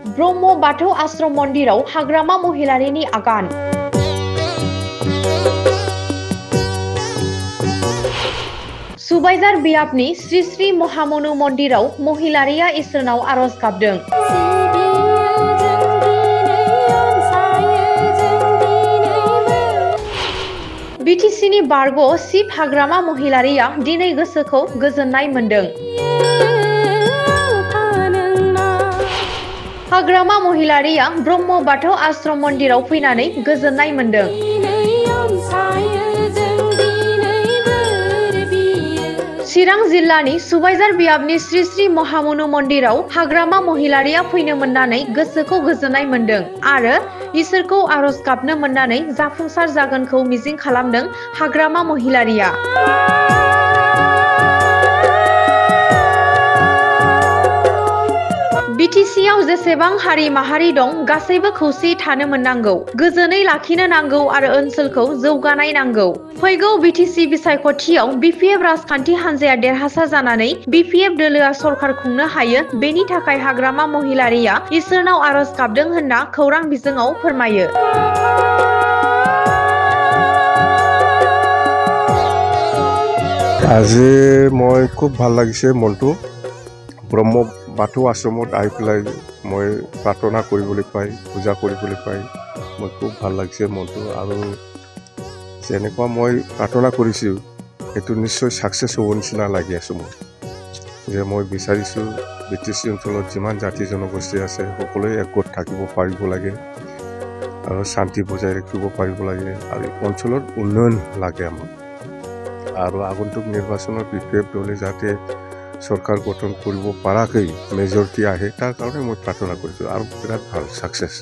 ब्रह्म बाथौ आश्रम मन्दिराव हाग्रामा महिलारिनि आगान। सुबाइजार बियाबनि श्री श्री महामनु मन्दिराव महिलारिया इसोरनाव आरज गाबदों। बिटिसिनि बारग' शिब हाग्रामा महिलारिया दिनै गोसोखौ गोजोननाय मोन्दों। हाग्रामा महिलारिया ब्रह्म बाथौ आश्रम मन्दिराव फैनानै गोजोननाय मोन्दों। चिरां जिल्लानि सुबाइजार बियाबनि श्री श्री महामनु मन्दिराव हाग्रामा महिलारिया फैनो मोननानै गोसोखौ गोजोननाय मोन्दों आरो इसोरखौ आरज गाबनो मोननानै जाफुंसार जागोनखौ मिजिं खालामदों हाग्रामा महिलारिया। बिटिसिआव जेसेबां हारि माहारि दं गासैबो खौसेयै थानो मोननांगौ, गोजोनै लाखिनो नांगौ आरो ओनसोलखौ जौगानाय नांगौ। फैगौ बिटिसि बिसायख'थियाव बिपिएफ राजखान्थि हान्जाया देरहासार जानानै बिपिएफ दोलोआ सरखार खुंनो हायो, बेनि थाखाय हाग्रामा महिलारिया इसोरनाव आरज गाबदों होनना खौरां बिजोङाव फोरमायो। আজি মই খুব ভাল লাগিছে মনটো। ব্ৰহ্ম বাথৌ আশ্ৰমত আহি পেলাই মই প্ৰাৰ্থনা কৰিবলৈ পাই, পূজা কৰিবলৈ পাই মই খুব ভাল লাগিছে মনটো। আৰু যেনেকুৱা মই প্ৰাৰ্থনা কৰিছোঁ সেইটো নিশ্চয় ছাকচেছ হ'ব নিচিনা লাগি আছোঁ মই। যে মই বিচাৰিছোঁ বিটিচি অঞ্চলত যিমান জাতি জনগোষ্ঠী আছে সকলোৱে একগোট থাকিব পাৰিব লাগে আৰু শান্তি বজাই ৰাখিব পাৰিব লাগে আৰু অঞ্চলৰ উন্নয়ন লাগে আমাক। আৰু আগন্তুক নিৰ্বাচনত বিপিএফ দলে যাতে চৰকাৰ গঠন কৰিব পৰাকৈ মেজৰিটি আহে তাৰ কাৰণে মই প্ৰাৰ্থনা কৰিছোঁ আৰু বিৰাট ভাল ছাকচেছ।